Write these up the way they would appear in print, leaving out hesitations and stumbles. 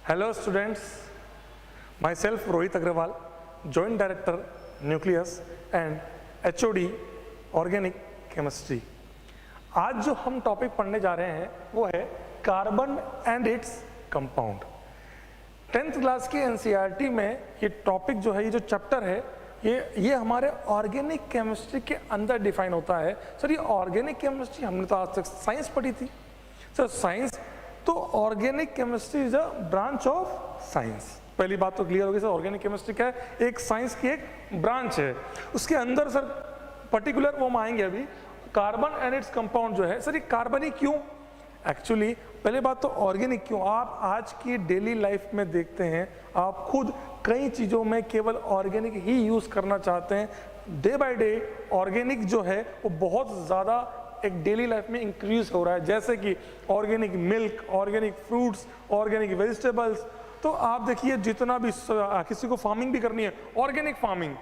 Hello students, myself Rohit Agrawal, Joint Director Nucleus and HOD Organic Chemistry। आज जो हम topic पढ़ने जा रहे हैं वो है carbon and its compound. 10th class की एनसीईआरटी में ये टॉपिक जो है, ये जो चैप्टर है, ये हमारे ऑर्गेनिक केमिस्ट्री के अंदर डिफाइन होता है। सर ये ऑर्गेनिक केमिस्ट्री हमने तो आज तक साइंस पढ़ी थी। सर साइंस तो organic chemistry is a branch of science. पहली बात तो क्लियर होगी सर, ऑर्गेनिक केमिस्ट्री क्या है? एक साइंस की एक ब्रांच है। उसके अंदर सर पर्टिकुलर वो हम आएंगे अभी। कार्बन एंड इट्स कंपाउंड जो है सर, ये कार्बन ही क्यों? एक्चुअली पहले बात तो ऑर्गेनिक क्यों, आप आज की डेली लाइफ में देखते हैं, आप खुद कई चीज़ों में केवल ऑर्गेनिक ही यूज़ करना चाहते हैं। डे बाय डे ऑर्गेनिक जो है वो बहुत ज़्यादा एक डेली लाइफ में इंक्रीज हो रहा है, जैसे कि organic milk, organic fruits, organic vegetables. तो आप देखिए जितना भी किसी को फार्मिंग भी करनी है, ऑर्गेनिक फार्मिंग,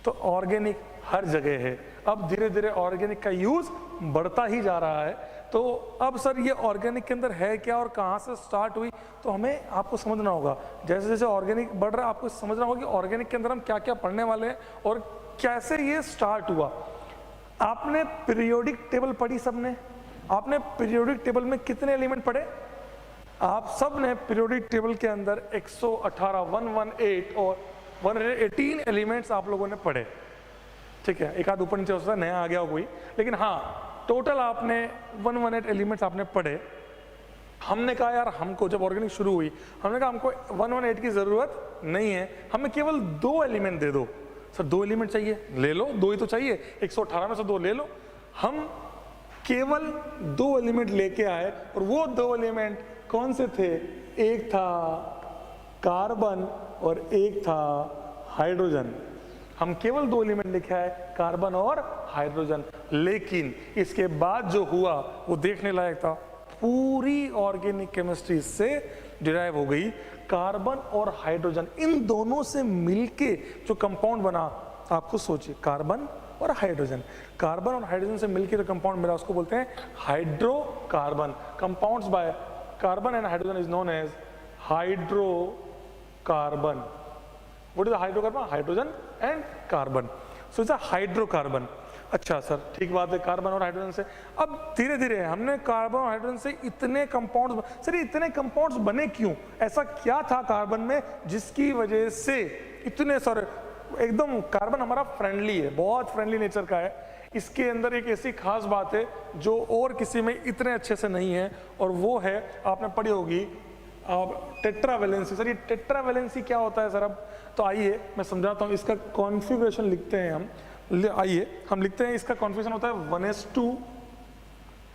तो ऑर्गेनिक हर जगह है। अब धीरे धीरे ऑर्गेनिक का यूज बढ़ता ही जा रहा है। तो अब सर ये ऑर्गेनिक के अंदर है क्या और कहाँ से स्टार्ट हुई, तो हमें आपको समझना होगा। जैसे जैसे ऑर्गेनिक बढ़ रहा है आपको समझना होगा कि ऑर्गेनिक के अंदर हम क्या क्या पढ़ने वाले हैं और कैसे ये स्टार्ट हुआ। आपने पीरियोडिक टेबल पढ़ी सबने? आपने पीरियोडिक टेबल में कितने एलिमेंट पढ़े? आप सब ने पीरियोडिक टेबल के अंदर 118, 118 और 118 एलिमेंट्स आप लोगों ने पढ़े। ठीक है, एक आध ऊपर नीचे हो सकता है, नया आ गया हो कोई, लेकिन हाँ टोटल आपने 118 एलिमेंट्स आपने पढ़े। हमने कहा यार हमको जब ऑर्गेनिक शुरू हुई, हमने कहा हमको 118 की जरूरत नहीं है, हमें केवल 2 एलिमेंट दे दो। सर 2 एलिमेंट चाहिए, ले लो, 2 ही तो चाहिए, 118 में से 2 ले लो। हम केवल 2 एलिमेंट लेके आए और वो 2 एलिमेंट कौन से थे? एक था कार्बन और एक था हाइड्रोजन। हम केवल 2 एलिमेंट लेके आए, कार्बन और हाइड्रोजन। लेकिन इसके बाद जो हुआ वो देखने लायक था। पूरी ऑर्गेनिक केमिस्ट्री से डिराइव हो गई। कार्बन और हाइड्रोजन, इन दोनों से मिलके जो कंपाउंड बना, आपको सोचिए कार्बन और हाइड्रोजन, कार्बन और हाइड्रोजन से मिलके जो कंपाउंड मिला उसको बोलते हैं hydrocarbon. Compounds by carbon and hydrogen is known as hydrocarbon. What is hydrocarbon? Hydrogen and carbon, so it's a hydrocarbon. अच्छा सर ठीक बात है, कार्बन और हाइड्रोजन से अब धीरे धीरे हमने कार्बन और हाइड्रोजन से इतने कंपाउंड्स, सर इतने कंपाउंड्स बने क्यों? ऐसा क्या था कार्बन में जिसकी वजह से इतने सारे? एकदम कार्बन हमारा फ्रेंडली है, बहुत फ्रेंडली नेचर का है। इसके अंदर एक ऐसी खास बात है जो और किसी में इतने अच्छे से नहीं है, और वो है आपने पढ़ी होगी टेट्रावैलेंसी। सर ये टेट्रावैलेंसी क्या होता है सर? अब तो आइए मैं समझाता हूँ। इसका कॉन्फ़िगरेशन लिखते हैं हम, आइए हम लिखते हैं। इसका कॉन्फ़िगरेशन होता है 1s2,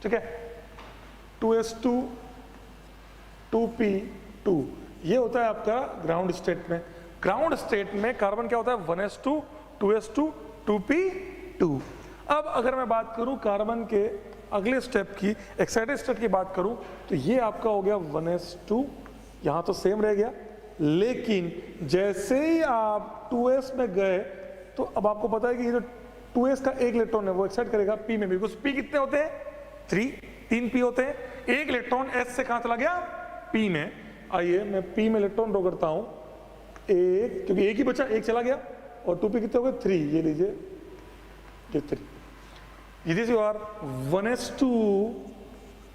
ठीक है, 2s2, 2p2। ये होता है आपका ग्राउंड स्टेट में। ग्राउंड स्टेट में कार्बन क्या होता है? 1s2, 2s2, 2p2। अब अगर मैं बात करूं कार्बन के अगले स्टेप की, एक्साइटेड स्टेट की बात करूं, तो ये आपका हो गया 1s2, यहां तो सेम रह गया। लेकिन जैसे ही आप 2s में गए तो अब आपको पता है कि ये जो 2s का एक इलेक्ट्रॉन है वो एक्साइट करेगा p में, बिकॉज p कितने होते हैं? 3 p होते हैं। एक इलेक्ट्रॉन s से कहां चला गया? p में। आइए मैं p में इलेक्ट्रॉन ड्रॉ करता हूं, एक, क्योंकि एक ही बचा, एक चला गया, और 2p कितने हो गए? 3। ये लीजिए, ये 3। This is your 1s2,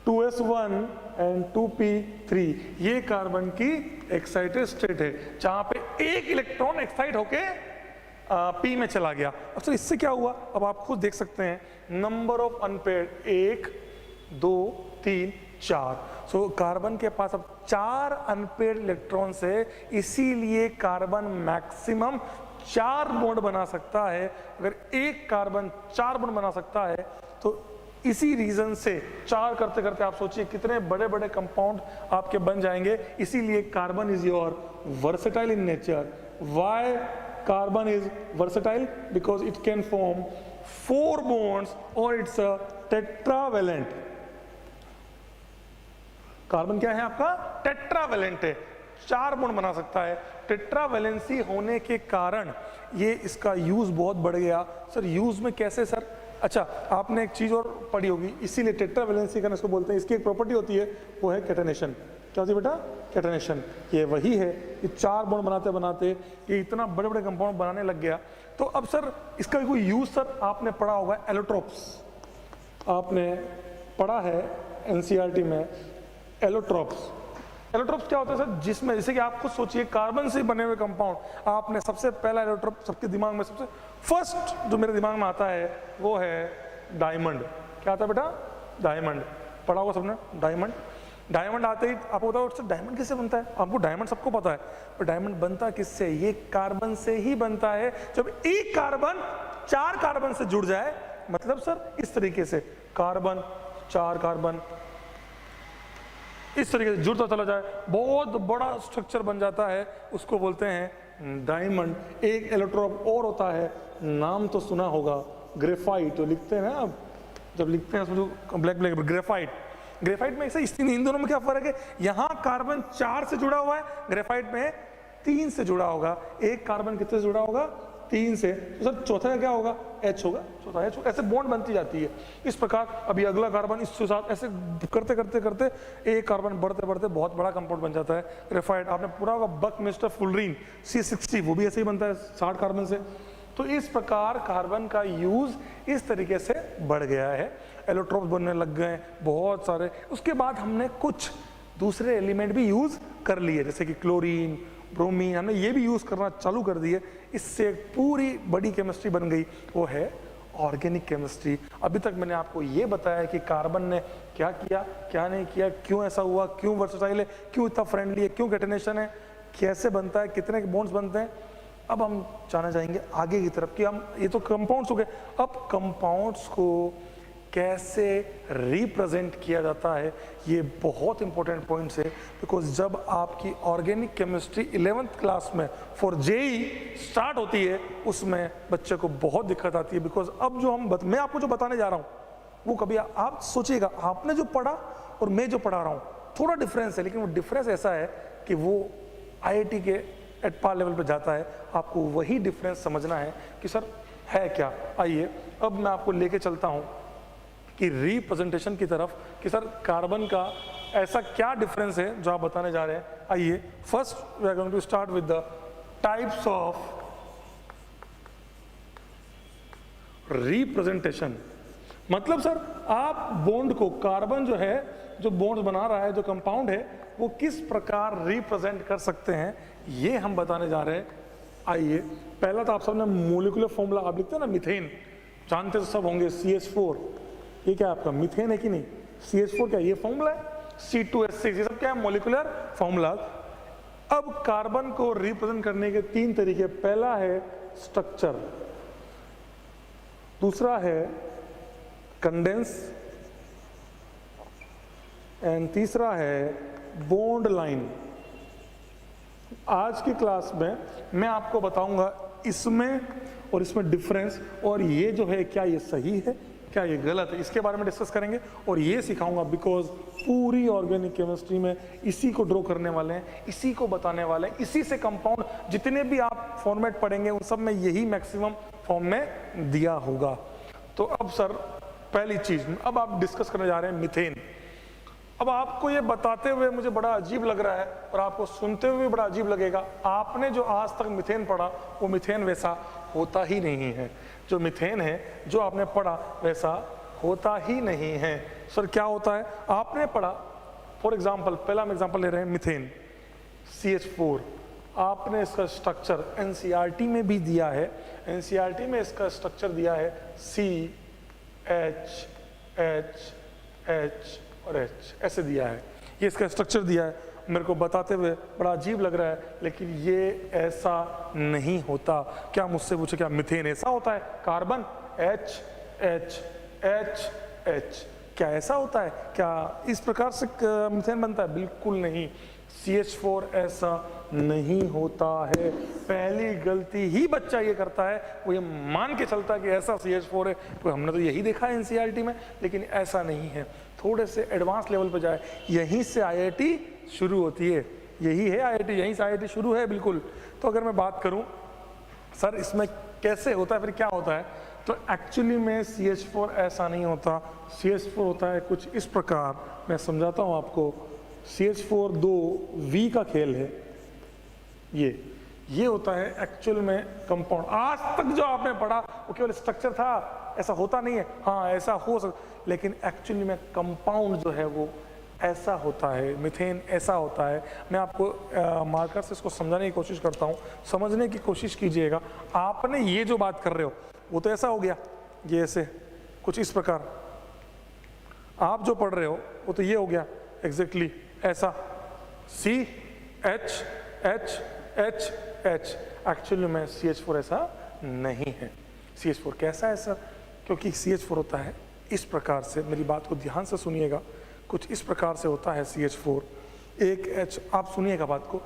2s1 and 2p3। ये कार्बन की एक्साइटेड स्टेट है जहां पे एक इलेक्ट्रॉन एक्साइट होके p में चला गया। अब सर इससे क्या हुआ? अब आप खुद देख सकते हैं, number of unpaired 1, 2, 3, 4। So carbon के पास अब 4 अनपेयर्ड इलेक्ट्रॉन्स है, इसीलिए कार्बन मैक्सिमम 4 बॉन्ड बना सकता है। अगर एक कार्बन 4 बॉन्ड बना सकता है तो इसी रीजन से 4 करते करते आप सोचिए कितने बड़े बड़े कंपाउंड आपके बन जाएंगे। इसीलिए carbon is your versatile in nature. Why carbon is versatile? Because it can form 4 bonds और इट्स अ टेट्रावैलेंट। कार्बन क्या है आपका? टेट्रावैलेंट है, 4 बॉन्ड बना सकता है। टेट्रावैलेंसी होने के कारण ये इसका यूज बहुत बढ़ गया। सर यूज में कैसे सर? अच्छा आपने एक चीज और पढ़ी होगी, इसीलिए टेट्रावैलेंसी का इसको बोलते हैं, इसकी एक प्रॉपर्टी होती है वो है कैटेनेशन। क्या होती है बेटा? कैटेनेशन। ये वही है कि 4 बॉन्ड बनाते बनाते ये इतना बड़े बड़े कंपाउंड बनाने लग गया। तो अब सर इसका कोई यूज सर आपने पढ़ा होगा, एलोट्रोप्स आपने पढ़ा है एनसीईआरटी में। एलोट्रोप्स, एलोट्रोप्स क्या होता है सर? जिसमें जैसे कि आप खुद सोचिए कार्बन से बने हुए कंपाउंड, आपने सबसे पहला एलोट्रोप सबके दिमाग में सबसे फर्स्ट जो मेरे दिमाग में आता है वो है डायमंड। क्या आता है बेटा? डायमंड। पढ़ा होगा सबने डायमंड। डायमंड आते ही आपको बताओ सर डायमंड किससे बनता है? आपको डायमंड सबको पता है, पर डायमंड बनता किससे? ये कार्बन से ही बनता है। जब एक कार्बन 4 कार्बन से जुड़ जाए, मतलब सर इस तरीके से कार्बन 4 कार्बन इस तरीके से जुड़ता चला जाए, बहुत बड़ा स्ट्रक्चर बन जाता है, उसको बोलते हैं डायमंड। एक एलोट्रोप और होता है, नाम तो सुना होगा, ग्रेफाइट। तो लिखते हैं ना आप, जब लिखते हैं उसमें ब्लैक ब्लैक ग्रेफाइट। ग्रेफाइट में ऐसे इन दोनों में क्या फर्क है? यहाँ कार्बन 4 से जुड़ा हुआ है, ग्रेफाइट में 3 से जुड़ा होगा। एक कार्बन कितने से जुड़ा होगा? 3 से। तो सर चौथा का क्या होगा? H होगा, चौथा H होगा। ऐसे बॉन्ड बनती जाती है इस प्रकार। अभी अगला कार्बन इसके साथ ऐसे करते करते करते एक कार्बन बढ़ते बढ़ते बहुत बड़ा कंपाउंड बन जाता है ग्रेफाइट। आपने पूरा होगा बकमिस्टर फुलरीन C60, वो भी ऐसे ही बनता है 60 कार्बन से। तो इस प्रकार कार्बन का यूज इस तरीके से बढ़ गया है, एलोट्रोप्स बनने लग गए बहुत सारे। उसके बाद हमने कुछ दूसरे एलिमेंट भी यूज कर लिए, जैसे कि क्लोरीन, ब्रोमीन, हमने ये भी यूज करना चालू कर दिए। इससे एक पूरी बड़ी केमिस्ट्री बन गई, वो है ऑर्गेनिक केमिस्ट्री। अभी तक मैंने आपको ये बताया कि कार्बन ने क्या किया, क्या नहीं किया, क्यों ऐसा हुआ, क्यों वर्सेटाइल है, क्यों इतना फ्रेंडली है, क्यों कैटेनेशन है, कैसे बनता है, कितने बॉन्ड्स बनते हैं। अब हम जाना जाएंगे आगे की तरफ कि हम, ये तो कंपाउंड्स हो गए, अब कंपाउंड्स को कैसे रिप्रेजेंट किया जाता है, ये बहुत इंपॉर्टेंट पॉइंट्स है। बिकॉज जब आपकी ऑर्गेनिक केमिस्ट्री 11th क्लास में फॉर जेई स्टार्ट होती है, उसमें बच्चे को बहुत दिक्कत आती है। बिकॉज अब जो मैं आपको जो बताने जा रहा हूँ वो कभी आप सोचिएगा आपने जो पढ़ा और मैं जो पढ़ा रहा हूँ थोड़ा डिफरेंस है, लेकिन वो डिफरेंस ऐसा है कि वो IIT के एटपार लेवल पे जाता है। आपको वही डिफरेंस समझना है कि सर है क्या। आइए अब मैं आपको लेके चलता हूँ कि रिप्रेजेंटेशन की तरफ, कि सर कार्बन का ऐसा क्या डिफरेंस है जो आप बताने जा रहे हैं। आइए first we are going to start with the types of representation. मतलब सर आप बॉन्ड को, कार्बन जो है, जो बॉन्ड बना रहा है, जो कंपाउंड है, वो किस प्रकार रिप्रेजेंट कर सकते हैं, ये हम बताने जा रहे हैं। आइए पहला तो आप सबने मोलिकुलर फॉर्मूला आप लिखते हैं ना, मीथेन जानते तो सब होंगे, CH4। ये क्या आपका मीथेन है कि नहीं? CH4 क्या ये फॉर्मूला है? C2H6, ये सब क्या है? Molecular formula. अब कार्बन को रिप्रेजेंट करने के 3 तरीके, पहला है स्ट्रक्चर, दूसरा है कंडेंस, एंड तीसरा है बॉन्ड लाइन। आज की क्लास में मैं आपको बताऊंगा इसमें और इसमें डिफरेंस, और ये जो है क्या ये सही है, क्या ये गलत है, इसके बारे में डिस्कस करेंगे और ये सिखाऊंगा। बिकॉज पूरी ऑर्गेनिक केमिस्ट्री में इसी को ड्रॉ करने वाले हैं, इसी को बताने वाले हैं, इसी से कंपाउंड जितने भी आप फॉर्मेट पढ़ेंगे उन सब में यही मैक्सिमम फॉर्म में दिया होगा। तो अब सर पहली चीज अब आप डिस्कस करने जा रहे हैं मीथेन। अब आपको ये बताते हुए मुझे बड़ा अजीब लग रहा है और आपको सुनते हुए भी बड़ा अजीब लगेगा। आपने जो आज तक मीथेन पढ़ा वो मीथेन वैसा होता ही नहीं है। जो मीथेन है जो आपने पढ़ा वैसा होता ही नहीं है। सर क्या होता है? आपने पढ़ा, फॉर एग्जाम्पल, पहला हम एग्जाम्पल ले रहे हैं मीथेन CH4। आपने इसका स्ट्रक्चर एनसीईआरटी में भी दिया है। एनसीईआरटी में इसका स्ट्रक्चर दिया है CH H H और H, ऐसे दिया है। ये इसका स्ट्रक्चर दिया है। मेरे को बताते हुए बड़ा अजीब लग रहा है, लेकिन ये ऐसा नहीं होता। क्या मुझसे पूछे क्या मीथेन ऐसा होता है? Carbon H H H H, क्या ऐसा होता है? क्या इस प्रकार से मीथेन बनता है? बिल्कुल नहीं। CH4 ऐसा नहीं होता है। पहली गलती ही बच्चा ये करता है, वो ये मान के चलता है कि ऐसा CH4 है। तो हमने तो यही देखा है एनसीईआरटी में, लेकिन ऐसा नहीं है। थोड़े से एडवांस लेवल पर जाए, यहीं से IIT शुरू होती है। यही है IIT, यहीं से IIT शुरू है बिल्कुल। तो अगर मैं बात करूं सर इसमें कैसे होता है, फिर क्या होता है, तो एक्चुअली में CH4 ऐसा नहीं होता। CH4 होता है कुछ इस प्रकार, मैं समझाता हूं आपको। CH4 दो V का खेल है। ये होता है एक्चुअल में कंपाउंड। आज तक जो आपने पढ़ा वो केवल स्ट्रक्चर था, ऐसा होता नहीं है। हाँ ऐसा हो सकता, लेकिन एक्चुअली में कंपाउंड जो है वो ऐसा होता है, मीथेन ऐसा होता है। मैं आपको मार्कर से इसको समझाने की कोशिश करता हूँ, समझने की कोशिश कीजिएगा। आपने ये जो बात कर रहे हो वो तो ऐसा हो गया, ये ऐसे कुछ इस प्रकार। आप जो पढ़ रहे हो वो तो ये हो गया एग्जैक्टली ऐसा, CH H। एक्चुअली में CH4 ऐसा नहीं है। CH4 कैसा है सर? क्योंकि CH4 होता है इस प्रकार से, मेरी बात को ध्यान से सुनिएगा, कुछ इस प्रकार से होता है CH4, एक H। आप सुनिएगा बात को,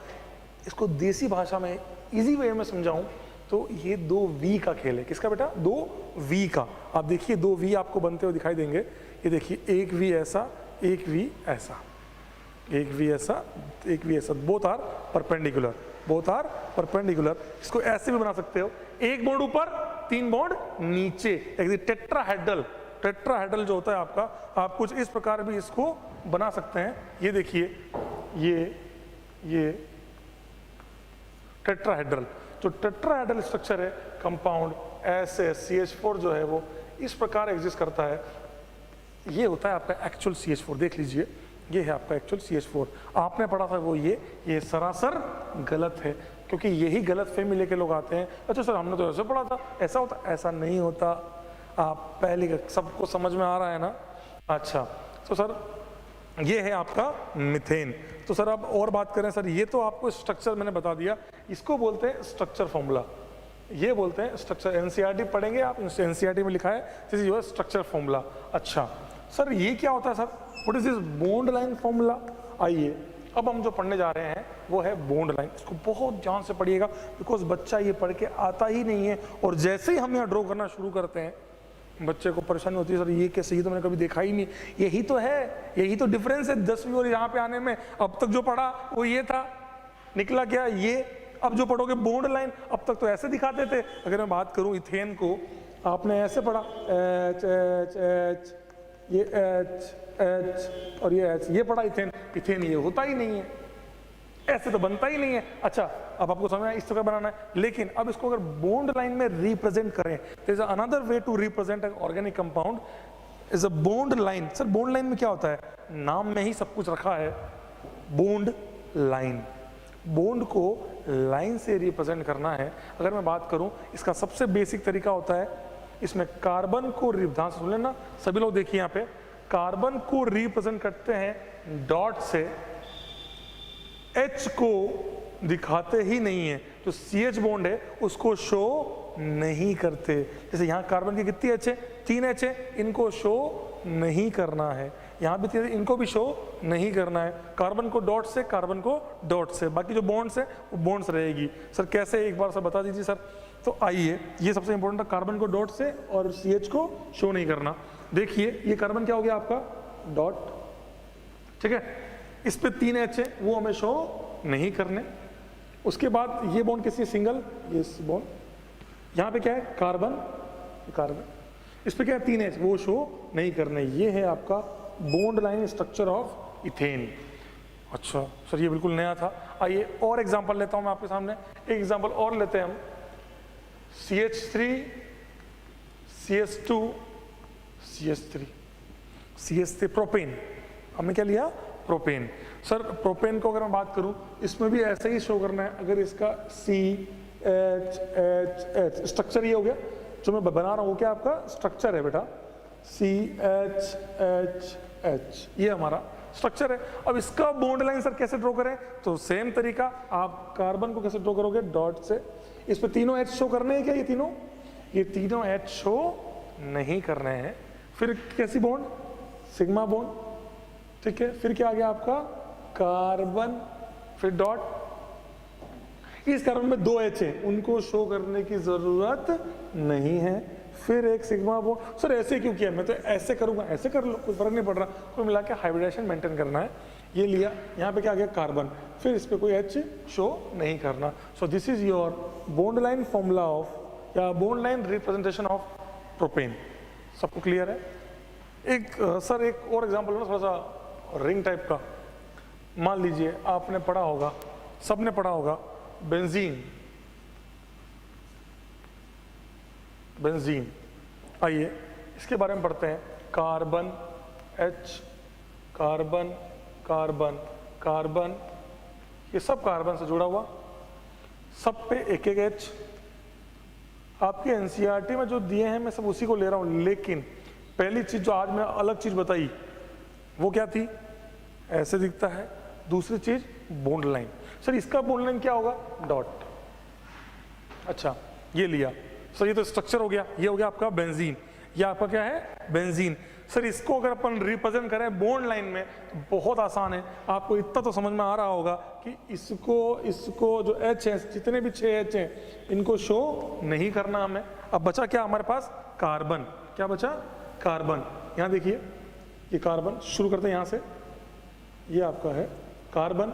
इसको देसी भाषा में इजी वे में समझाऊं तो ये दो V का खेल है। किसका बेटा? दो V का। आप देखिए दो V आपको बनते हुए दिखाई देंगे। ये देखिए एक V ऐसा, एक V ऐसा, एक V ऐसा, एक V ऐसा, both are perpendicular, both are perpendicular. इसको ऐसे भी बना सकते हो, एक बॉन्ड ऊपर, तीन बॉन्ड नीचे, टेट्राहेड्रल। टेट्राहेड्रल जो होता है आपका, आप कुछ इस प्रकार भी इसको बना सकते हैं। ये देखिए ये टेट्राहेड्रल, जो टेट्राहेड्रल स्ट्रक्चर है कंपाउंड ऐसे CH4 जो है वो इस प्रकार एग्जिस्ट करता है। ये होता है आपका एक्चुअल CH4। देख लीजिए ये है आपका एक्चुअल CH4। आपने पढ़ा था वो ये सरासर गलत है, क्योंकि यही गलत फहमी लेके लोग आते हैं। अच्छा सर हमने तो ऐसे पढ़ा था, ऐसा होता, ऐसा नहीं होता। आप पहले सबको समझ में आ रहा है ना? अच्छा तो सर ये है आपका मीथेन। तो सर अब और बात करें सर, ये तो आपको स्ट्रक्चर मैंने बता दिया, इसको बोलते हैं स्ट्रक्चर फॉर्मूला। ये बोलते हैं स्ट्रक्चर, NCERT पढ़ेंगे आप, NCERT में लिखा है this is your structure formula. अच्छा सर ये क्या होता है sir? What is this bond line formula? आइए अब हम जो पढ़ने जा रहे हैं वो है बॉन्ड लाइन। इसको बहुत ध्यान से पढ़िएगा, बिकॉज बच्चा ये पढ़ के आता ही नहीं है, और जैसे ही हम यहाँ ड्रॉ करना शुरू करते हैं बच्चे को परेशानी होती है, सर ये कैसे, ये तो मैंने कभी देखा ही नहीं। यही तो है, यही तो डिफरेंस है 10वीं और यहाँ पे आने में। अब तक जो पढ़ा वो ये था, निकला क्या ये। अब जो पढ़ोगे बॉन्ड लाइन, अब तक तो ऐसे दिखाते थे। अगर मैं बात करूं इथेन को, आपने ऐसे पढ़ा H H H, ये H और ये H, ये पढ़ा इथेन। इथेन ये होता ही नहीं है, ऐसे तो बनता ही नहीं है। अच्छा अब आपको समझ में आया इस तरह बनाना है। लेकिन अब इसको अगर बॉन्ड लाइन में रिप्रेजेंट करें, there is another way to represent an organic compound is a bond line. Sir bond line में क्या होता है? नाम में ही सब कुछ रखा है, बॉन्ड लाइन। बॉन्ड को लाइन से रिप्रेजेंट करना है। अगर मैं बात करूं, इसका सबसे बेसिक तरीका होता है, इसमें कार्बन को ध्यान से सुन लेना सभी लोग, देखिए यहाँ पे कार्बन को रिप्रेजेंट करते हैं डॉट से, H को दिखाते ही नहीं है। जो CH बॉन्ड है उसको शो नहीं करते। जैसे यहाँ कार्बन की कितनी H है? 3 H है, इनको शो नहीं करना है। यहाँ भी 3, इनको भी शो नहीं करना है। कार्बन को डॉट से, कार्बन को डॉट से, बाकी जो बॉन्ड्स है वो बॉन्ड्स रहेगी। सर कैसे, एक बार सर बता दीजिए सर। तो आइए, ये सबसे इंपॉर्टेंट है, कार्बन को डॉट से और CH को शो नहीं करना। देखिए ये कार्बन क्या हो गया आपका? डॉट, ठीक है। इस पे 3 H है, वो हमें शो नहीं करने। उसके बाद ये बॉन्ड किसी सिंगल, ये बॉन्ड, यहाँ पे क्या है? कार्बन, कार्बन, इस पे क्या है? 3 H, वो शो नहीं करने। ये है आपका bond line structure of ethane. अच्छा सर ये बिल्कुल नया था। आइए और एग्जांपल लेता हूं मैं आपके सामने। एक एग्जांपल और लेते हैं हम, CH3 CH2 CH3 CH3 propane. हमने क्या लिया? प्रोपेन। सर प्रोपेन को अगर मैं बात करूं, इसमें भी ऐसे ही शो करना है। अगर इसका CH स्ट्रक्चर ये हो गया जो मैं बना रहा हूं, क्या आपका स्ट्रक्चर है बेटा? CH ये हमारा स्ट्रक्चर है। अब इसका बॉन्ड लाइन सर कैसे ड्रॉ करें? तो सेम तरीका, आप कार्बन को कैसे ड्रॉ करोगे? डॉट से। इस पे तीनों H शो करने हैं क्या? ये तीनों H शो नहीं करने हैं। फिर कैसी बॉन्ड? सिग्मा बॉन्ड, ठीक है। फिर क्या आ गया आपका? कार्बन, फिर डॉट। इस कार्बन में 2 H है, उनको शो करने की जरूरत नहीं है। फिर एक सिग्मा बॉन्ड। सर ऐसे क्यों किया? मैं तो ऐसे करूंगा, ऐसे कर लो, कोई फर्क नहीं पड़ रहा। कोई मिला के हाइब्रिडेशन मेंटेन करना है। ये लिया, यहाँ पे क्या आ गया? कार्बन। फिर इस पे कोई H शो नहीं करना। So this is your bond line formula of, या bond line representation of propane. सबको क्लियर है? एक सर एक और एग्जांपल है ना, थोड़ा सा रिंग टाइप का। मान लीजिए आपने पढ़ा होगा, सबने पढ़ा होगा बेंजीन। बेंजीन, आइए इसके बारे में पढ़ते हैं। Carbon H, carbon carbon carbon, ये सब कार्बन से जुड़ा हुआ, सब पे एक एक H। आपके एनसीईआरटी में जो दिए हैं मैं सब उसी को ले रहा हूं, लेकिन पहली चीज जो आज मैं अलग चीज बताई वो क्या थी, ऐसे दिखता है। दूसरी चीज बॉन्ड लाइन। सर इसका बॉन्ड लाइन क्या होगा, डॉट। अच्छा ये लिया सर, ये तो स्ट्रक्चर हो गया, ये हो गया आपका बेंजीन, ये आपका क्या है, बेंजीन। सर इसको अगर अपन रिप्रेजेंट करें बॉन्ड लाइन में तो बहुत आसान है, आपको इतना तो समझ में आ रहा होगा कि इसको जो H है, जितने भी 6 H हैं इनको शो नहीं करना हमें। अब बचा क्या हमारे पास, कार्बन। क्या बचा, कार्बन। यहाँ देखिए ये कार्बन, शुरू करते हैं यहाँ से, ये आपका है कार्बन।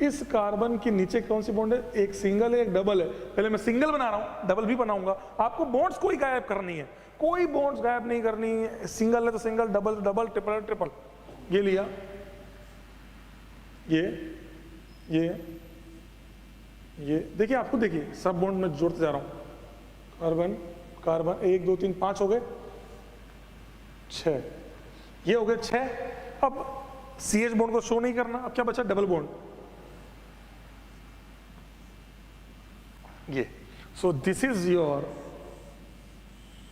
इस कार्बन के नीचे कौन सी बॉन्ड है, एक सिंगल है एक डबल है। पहले मैं सिंगल बना रहा हूं, डबल भी बनाऊंगा। आपको बॉन्ड्स कोई गायब करनी है, कोई बॉन्ड्स गायब नहीं करनी है। सिंगल है तो सिंगल, डबल तो डबल, ट्रिपल है ट्रिपल। ये लिया, ये देखिए, आपको देखिए सब बॉन्ड में जोड़ते जा रहा हूं। कार्बन कार्बन, 1 2 3 5 हो गए, 6, ये हो गए 6। अब CH बॉन्ड को शो नहीं करना, अब क्या बचा, डबल बॉन्ड, ये। सो this is your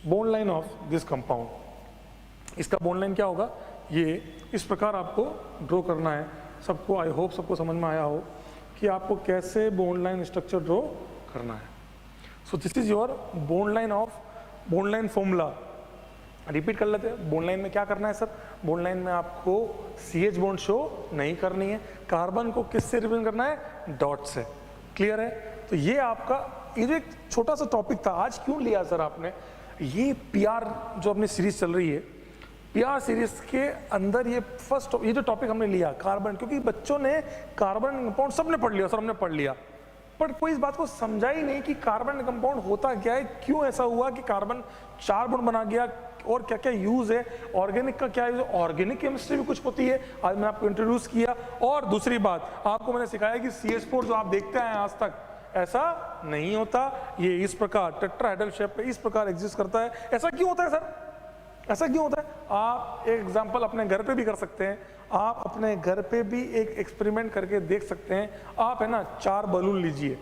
bond line of this compound. इसका बॉन्ड लाइन क्या होगा, ये इस प्रकार आपको ड्रॉ करना है। सबको, आई होप सबको समझ में आया हो कि आपको कैसे बॉन्ड लाइन स्ट्रक्चर ड्रॉ करना है। सो this is your bond line of, bond line formula. Repeat कर लेते हैं, बॉन्ड लाइन में क्या करना है सर, बॉन्ड लाइन में आपको CH बॉन्ड शो नहीं करनी है। कार्बन को किससे रिप्रेजेंट करना है, डॉट से। क्लियर है। तो ये आपका, ये जो एक छोटा सा टॉपिक था, आज क्यों लिया सर आपने, ये PR जो अपनी सीरीज चल रही है, PR सीरीज के अंदर ये फर्स्ट, ये जो टॉपिक हमने लिया कार्बन, क्योंकि बच्चों ने कार्बन कंपाउंड सबने पढ़ लिया, सर हमने पढ़ लिया, पर कोई इस बात को समझा ही नहीं कि कार्बन कंपाउंड होता क्या है, क्यों ऐसा हुआ कि कार्बन 4 बॉन्ड बना गया, और क्या क्या यूज है, ऑर्गेनिक का क्या यूज है, ऑर्गेनिक केमिस्ट्री भी कुछ होती है, आज मैंने आपको इंट्रोड्यूस किया। और दूसरी बात आपको मैंने सिखाया कि CH4 जो आप देखते हैं आज तक, ऐसा नहीं होता, ये इस प्रकार टेट्राहेड्रल शेप पे इस प्रकार एग्जिस्ट करता है। ऐसा क्यों होता है सर, ऐसा क्यों होता है, आप एक एग्जांपल अपने घर पे भी कर सकते हैं। आप अपने घर पे भी एक एक्सपेरिमेंट करके देख सकते हैं। आप है ना 4 बलून लीजिए,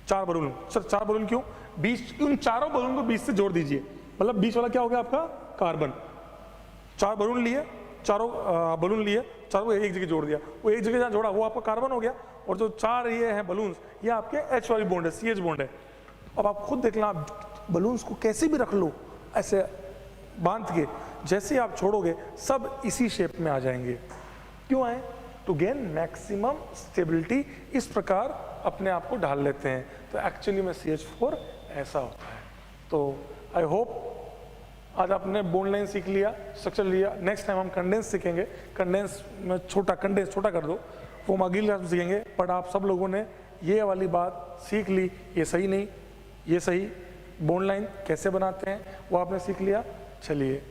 4 बलून। सर 4 बलून क्यों, बीच, उन चारों बलून को बीच से जोड़ दीजिए, मतलब बीच वाला क्या हो गया आपका, कार्बन। 4 बलून लिए, चारों बलून लिए, चारों एक जगह जोड़ दिया, वो एक जगह जहाँ जोड़ा वो आपका कार्बन हो गया। और जो 4 ये हैं बलून्स, ये आपके H वाली बॉन्ड है, CH बॉन्ड है। अब आप खुद देख लें, आप बलून्स को कैसे भी रख लो ऐसे बांध के, जैसे आप छोड़ोगे सब इसी शेप में आ जाएंगे। क्यों आए, टू गेन मैक्सिमम स्टेबिलिटी, इस प्रकार अपने आप को ढाल लेते हैं। तो एक्चुअली में CH4 ऐसा होता है। तो आई होप आज आपने बॉन्ड लाइन सीख लिया, स्ट्रक्चर लिया। नेक्स्ट टाइम हम कंडेंस सीखेंगे, कंडेंस में कंडेंस छोटा कर दो, वो हम अगली क्लास में सीखेंगे। बट आप सब लोगों ने ये वाली बात सीख ली, ये सही नहीं, ये सही, बॉन्ड लाइन कैसे बनाते हैं वो आपने सीख लिया। चलिए